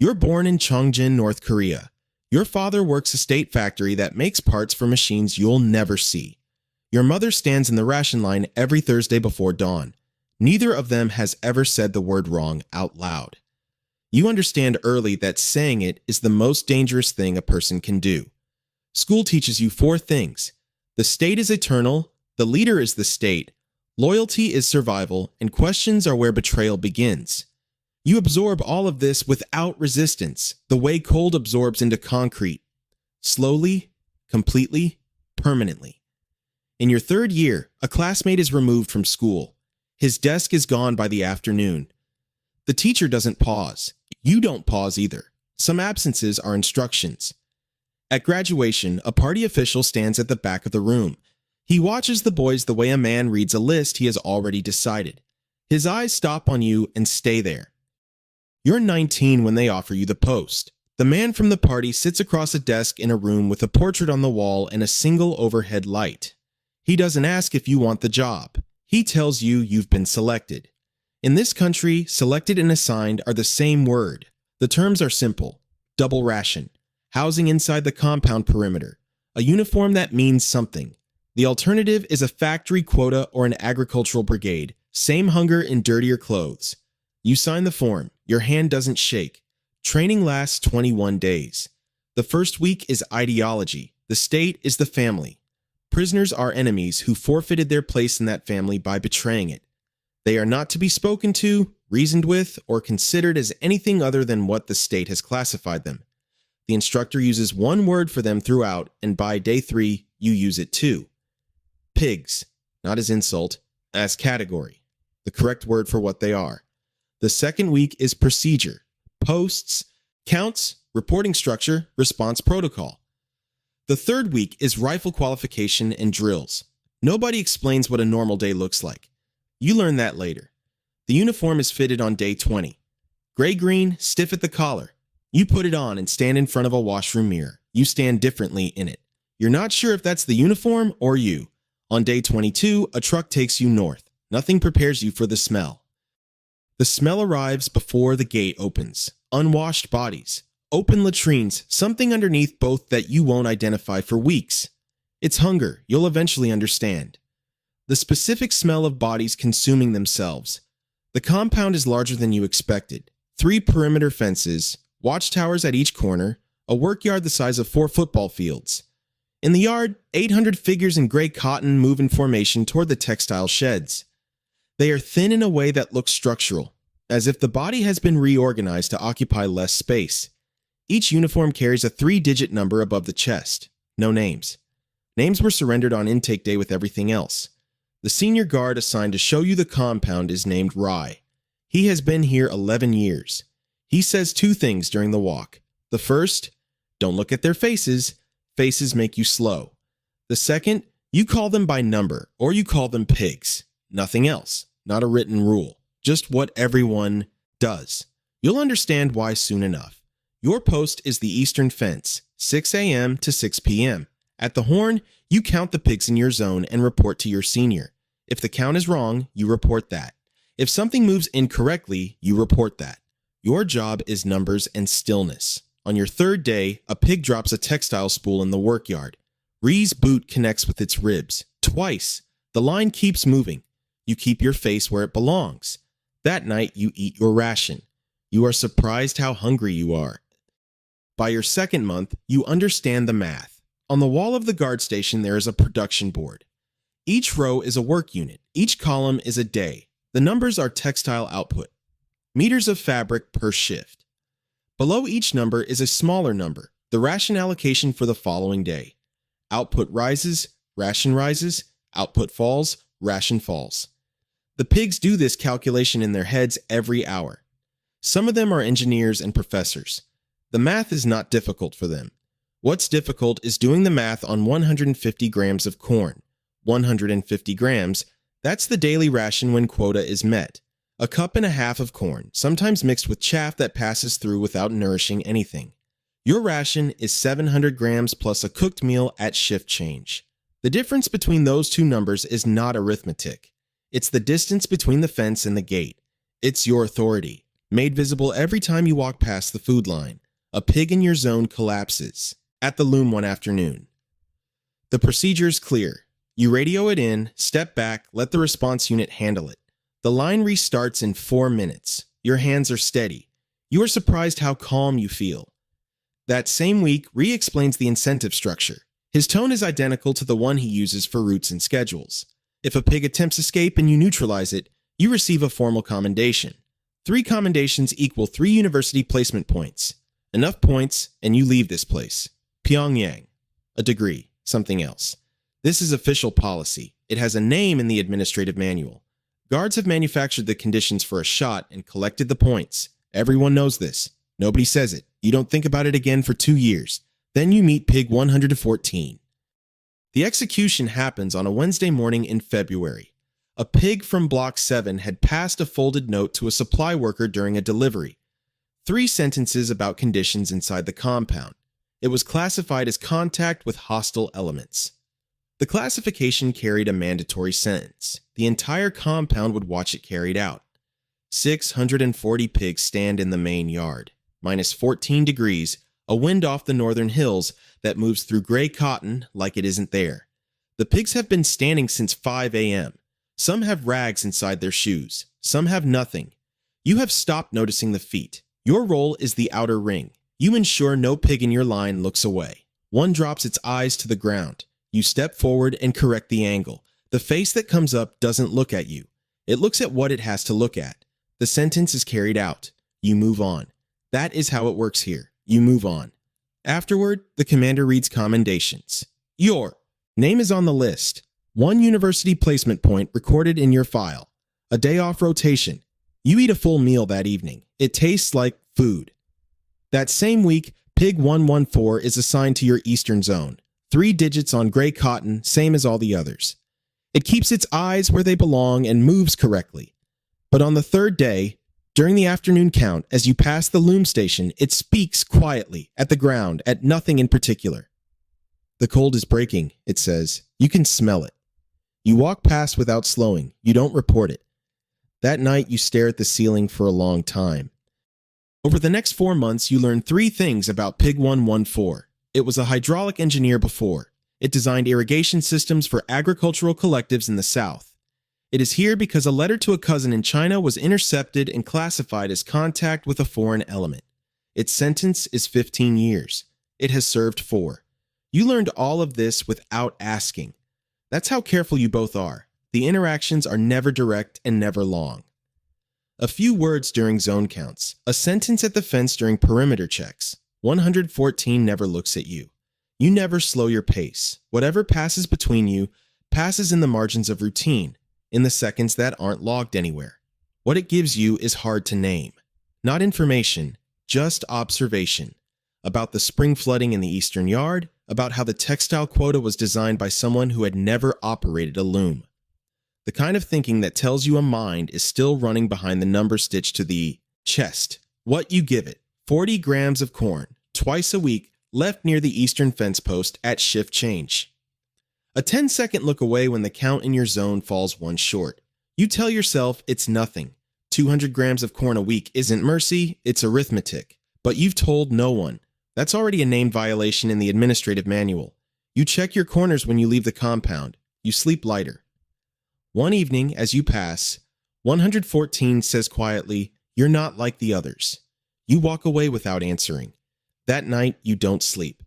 You're born in Chongjin, North Korea. Your father works a state factory that makes parts for machines you'll never see. Your mother stands in the ration line every Thursday before dawn. Neither of them has ever said the word wrong out loud. You understand early that saying it is the most dangerous thing a person can do. School teaches you 4 things. The state is eternal, the leader is the state, loyalty is survival, and questions are where betrayal begins. You absorb all of this without resistance, the way cold absorbs into concrete. Slowly, completely, permanently. In your 3rd year, a classmate is removed from school. His desk is gone by the afternoon. The teacher doesn't pause. You don't pause either. Some absences are instructions. At graduation, a party official stands at the back of the room. He watches the boys the way a man reads a list he has already decided. His eyes stop on you and stay there. You're 19 when they offer you the post. The man from the party sits across a desk in a room with a portrait on the wall and a single overhead light. He doesn't ask if you want the job. He tells you you've been selected. In this country, selected and assigned are the same word. The terms are simple. Double ration. Housing inside the compound perimeter. A uniform that means something. The alternative is a factory quota or an agricultural brigade. Same hunger in dirtier clothes. You sign the form. Your hand doesn't shake. Training lasts 21 days. The first week is ideology. The state is the family. Prisoners are enemies who forfeited their place in that family by betraying it. They are not to be spoken to, reasoned with, or considered as anything other than what the state has classified them. The instructor uses one word for them throughout, and by day 3, you use it too. Pigs, not as insult, as category, the correct word for what they are. The second week is procedure, posts, counts, reporting structure, response protocol. The third week is rifle qualification and drills. Nobody explains what a normal day looks like. You learn that later. The uniform is fitted on day 20. Gray-green, stiff at the collar. You put it on and stand in front of a washroom mirror. You stand differently in it. You're not sure if that's the uniform or you. On day 22, a truck takes you north. Nothing prepares you for the smell. The smell arrives before the gate opens. Unwashed bodies. Open latrines, something underneath both that you won't identify for weeks. It's hunger, you'll eventually understand. The specific smell of bodies consuming themselves. The compound is larger than you expected. 3 perimeter fences, watchtowers at each corner, a workyard the size of 4 football fields. In the yard, 800 figures in gray cotton move in formation toward the textile sheds. They are thin in a way that looks structural, as if the body has been reorganized to occupy less space. Each uniform carries a 3-digit number above the chest. No names. Names were surrendered on intake day with everything else. The senior guard assigned to show you the compound is named Rai. He has been here 11 years. He says 2 things during the walk. The first, don't look at their faces. Faces make you slow. The second, you call them by number, or you call them pigs. Nothing else. Not a written rule. Just what everyone does. You'll understand why soon enough. Your post is the eastern fence, 6 a.m. to 6 p.m. At the horn, you count the pigs in your zone and report to your senior. If the count is wrong, you report that. If something moves incorrectly, you report that. Your job is numbers and stillness. On your 3rd day, a pig drops a textile spool in the workyard. Ree's boot connects with its ribs. Twice. The line keeps moving. You keep your face where it belongs. That night, you eat your ration. You are surprised how hungry you are. By your 2nd month, you understand the math. On the wall of the guard station, there is a production board. Each row is a work unit. Each column is a day. The numbers are textile output. Meters of fabric per shift. Below each number is a smaller number, the ration allocation for the following day. Output rises, ration rises, output falls, ration falls. The pigs do this calculation in their heads every hour. Some of them are engineers and professors. The math is not difficult for them. What's difficult is doing the math on 150 grams of corn. 150 grams, that's the daily ration when quota is met. A cup and a half of corn, sometimes mixed with chaff that passes through without nourishing anything. Your ration is 700 grams plus a cooked meal at shift change. The difference between those 2 numbers is not arithmetic. It's the distance between the fence and the gate. It's your authority. made visible every time you walk past the food line. A pig in your zone collapses at the loom one afternoon. The procedure is clear. You radio it in, step back, let the response unit handle it. The line restarts in 4 minutes. Your hands are steady. You are surprised how calm you feel. That same week, Ree explains the incentive structure. His tone is identical to the one he uses for routes and schedules. If a pig attempts escape and you neutralize it, you receive a formal commendation. 3 commendations equal 3 university placement points. Enough points, and you leave this place. Pyongyang. A degree. Something else. This is official policy. It has a name in the administrative manual. Guards have manufactured the conditions for a shot and collected the points. Everyone knows this. Nobody says it. You don't think about it again for 2 years. Then you meet Pig 114. The execution happens on a Wednesday morning in February. A pig from Block 7 had passed a folded note to a supply worker during a delivery. 3 sentences about conditions inside the compound. It was classified as contact with hostile elements. The classification carried a mandatory sentence. The entire compound would watch it carried out. 640 pigs stand in the main yard. Minus 14 degrees, a wind off the northern hills that moves through gray cotton like it isn't there. The pigs have been standing since 5 a.m. Some have rags inside their shoes. Some have nothing. You have stopped noticing the feet. Your role is the outer ring. You ensure no pig in your line looks away. One drops its eyes to the ground. You step forward and correct the angle. The face that comes up doesn't look at you. It looks at what it has to look at. The sentence is carried out. You move on. That is how it works here. You move on. Afterward, the commander reads commendations. Your name is on the list. 1 university placement point recorded in your file. A day off rotation. You eat a full meal that evening. It tastes like food. That same week, Pig 114 is assigned to your eastern zone. 3 digits on gray cotton, same as all the others. It keeps its eyes where they belong and moves correctly. But on the 3rd day, during the afternoon count, as you pass the loom station, it speaks quietly, at the ground, at nothing in particular. The cold is breaking, it says. You can smell it. You walk past without slowing. You don't report it. That night, you stare at the ceiling for a long time. Over the next 4 months, you learn 3 things about Pig 114. It was a hydraulic engineer before. It designed irrigation systems for agricultural collectives in the South. It is here because a letter to a cousin in China was intercepted and classified as contact with a foreign element. Its sentence is 15 years. It has served 4. You learned all of this without asking. That's how careful you both are. The interactions are never direct and never long. A few words during zone counts. A sentence at the fence during perimeter checks. 114 never looks at you. You never slow your pace. Whatever passes between you passes in the margins of routine, in the seconds that aren't logged anywhere. What it gives you is hard to name. Not information, just observation. About the spring flooding in the eastern yard, about how the textile quota was designed by someone who had never operated a loom. The kind of thinking that tells you a mind is still running behind the number stitched to the chest. What you give it. 40 grams of corn, twice a week, left near the eastern fence post at shift change. A 10-second look away when the count in your zone falls 1 short. You tell yourself it's nothing. 200 grams of corn a week isn't mercy, it's arithmetic. But you've told no one. That's already a named violation in the administrative manual. You check your corners when you leave the compound. You sleep lighter. One evening, as you pass, 114 says quietly, "You're not like the others." You walk away without answering. That night, you don't sleep.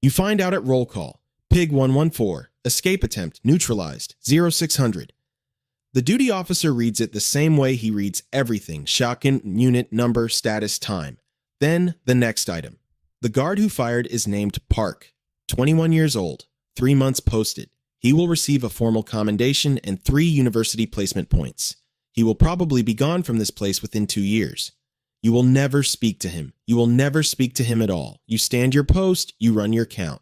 You find out at roll call. Pig 114, escape attempt, neutralized, 0600. The duty officer reads it the same way he reads everything, shotgun, unit, number, status, time. Then, the next item. The guard who fired is named Park, 21 years old, 3 months posted. He will receive a formal commendation and 3 university placement points. He will probably be gone from this place within 2 years. You will never speak to him. You will never speak to him at all. You stand your post, you run your count.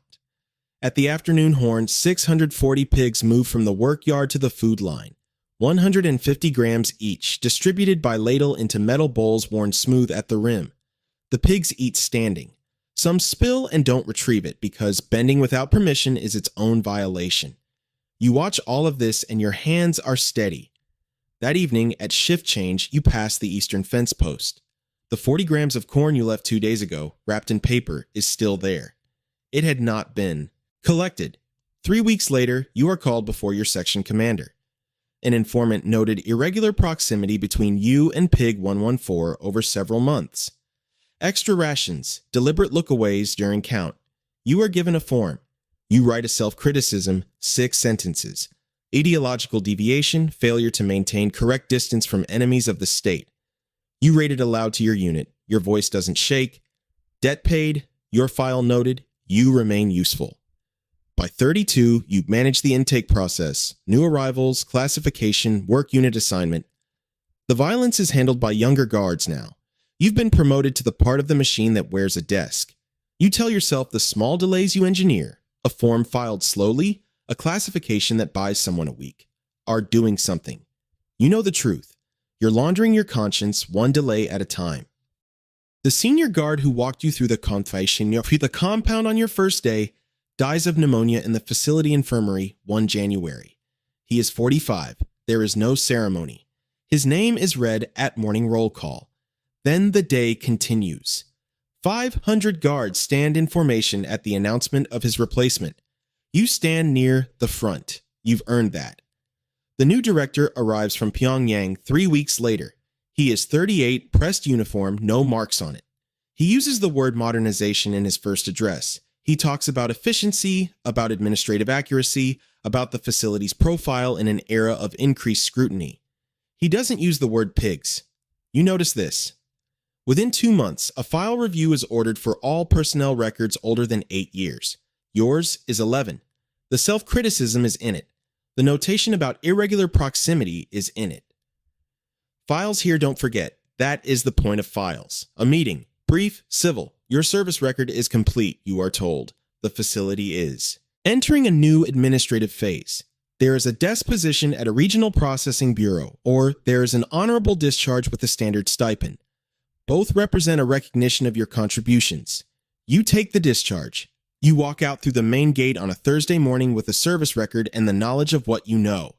At the afternoon horn, 640 pigs move from the work yard to the food line. 150 grams each, distributed by ladle into metal bowls worn smooth at the rim. The pigs eat standing. Some spill and don't retrieve it because bending without permission is its own violation. You watch all of this and your hands are steady. That evening, at shift change, you pass the eastern fence post. The 40 grams of corn you left 2 days ago, wrapped in paper, is still there. It had not been collected. 3 weeks later, you are called before your section commander. An informant noted irregular proximity between you and Pig 114 over several months. Extra rations, deliberate lookaways during count. You are given a form. You write a self-criticism, 6 sentences. Ideological deviation, failure to maintain correct distance from enemies of the state. You rate it aloud to your unit. Your voice doesn't shake. Debt paid, your file noted, you remain useful. By 32, you manage the intake process, new arrivals, classification, work unit assignment. The violence is handled by younger guards now. You've been promoted to the part of the machine that wears a desk. You tell yourself the small delays you engineer, a form filed slowly, a classification that buys someone a week, are doing something. You know the truth. You're laundering your conscience one delay at a time. The senior guard who walked you through the compound on your first day dies of pneumonia in the facility infirmary 1 January. He is 45. There is no ceremony. His name is read at morning roll call. Then the day continues. 500 guards stand in formation at the announcement of his replacement. You stand near the front. You've earned that. The new director arrives from Pyongyang 3 weeks later. He is 38, pressed uniform, no marks on it. He uses the word modernization in his first address. He talks about efficiency, about administrative accuracy, about the facility's profile in an era of increased scrutiny. He doesn't use the word pigs. You notice this. Within 2 months, a file review is ordered for all personnel records older than 8 years. Yours is 11. The self-criticism is in it. The notation about irregular proximity is in it. Files here, don't forget. That is the point of files. A meeting. Brief, civil. Your service record is complete, you are told. The facility is entering a new administrative phase. There is a desk position at a regional processing bureau, or there is an honorable discharge with a standard stipend. Both represent a recognition of your contributions. You take the discharge. You walk out through the main gate on a Thursday morning with a service record and the knowledge of what you know.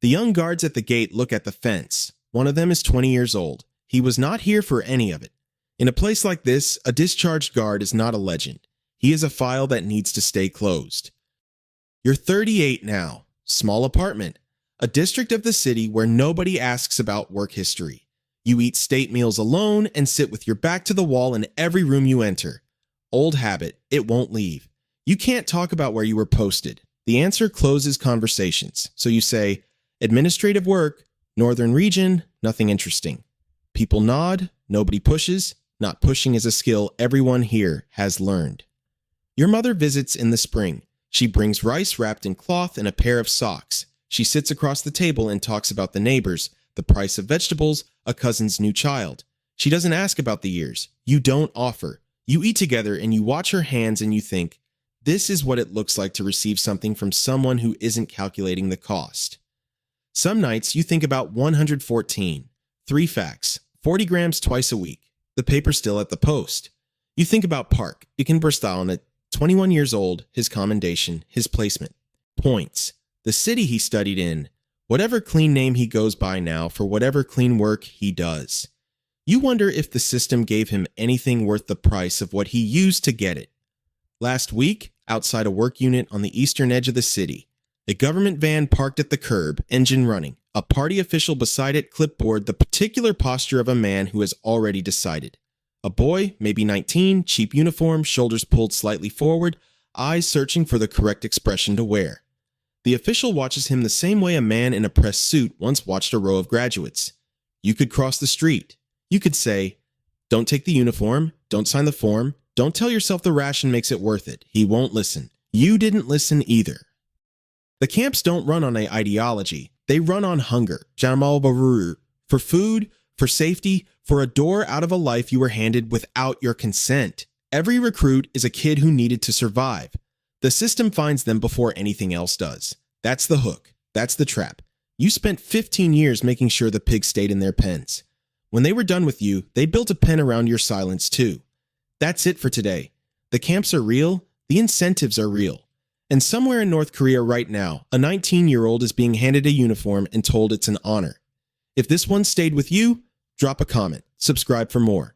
The young guards at the gate look at the fence. One of them is 20 years old. He was not here for any of it. In a place like this, a discharged guard is not a legend. He is a file that needs to stay closed. You're 38 now. Small apartment. A district of the city where nobody asks about work history. You eat state meals alone and sit with your back to the wall in every room you enter. Old habit, it won't leave. You can't talk about where you were posted. The answer closes conversations. So you say, administrative work, northern region, nothing interesting. People nod, nobody pushes. Not pushing is a skill everyone here has learned. Your mother visits in the spring. She brings rice wrapped in cloth and a pair of socks. She sits across the table and talks about the neighbors, the price of vegetables, a cousin's new child. She doesn't ask about the years. You don't offer. You eat together and you watch her hands and you think, this is what it looks like to receive something from someone who isn't calculating the cost. Some nights you think about 114. 3 facts. 40 grams twice a week. The paper still at the post. You think about Park. You can burst out on it. 21 years old, his commendation, his placement. Points. The city he studied in. Whatever clean name he goes by now for whatever clean work he does. You wonder if the system gave him anything worth the price of what he used to get it. Last week, outside a work unit on the eastern edge of the city, a government van parked at the curb, engine running, a party official beside it, clipboard, the particular posture of a man who has already decided. A boy, maybe 19, cheap uniform, shoulders pulled slightly forward, eyes searching for the correct expression to wear. The official watches him the same way a man in a press suit once watched a row of graduates. You could cross the street. You could say, don't take the uniform, don't sign the form, don't tell yourself the ration makes it worth it. He won't listen. You didn't listen either. The camps don't run on an ideology. They run on hunger, for food, for safety, for a door out of a life you were handed without your consent. Every recruit is a kid who needed to survive. The system finds them before anything else does. That's the hook. That's the trap. You spent 15 years making sure the pigs stayed in their pens. When they were done with you, they built a pen around your silence too. That's it for today. The camps are real. The incentives are real. And somewhere in North Korea right now, a 19-year-old is being handed a uniform and told it's an honor. If this one stayed with you, drop a comment, subscribe for more.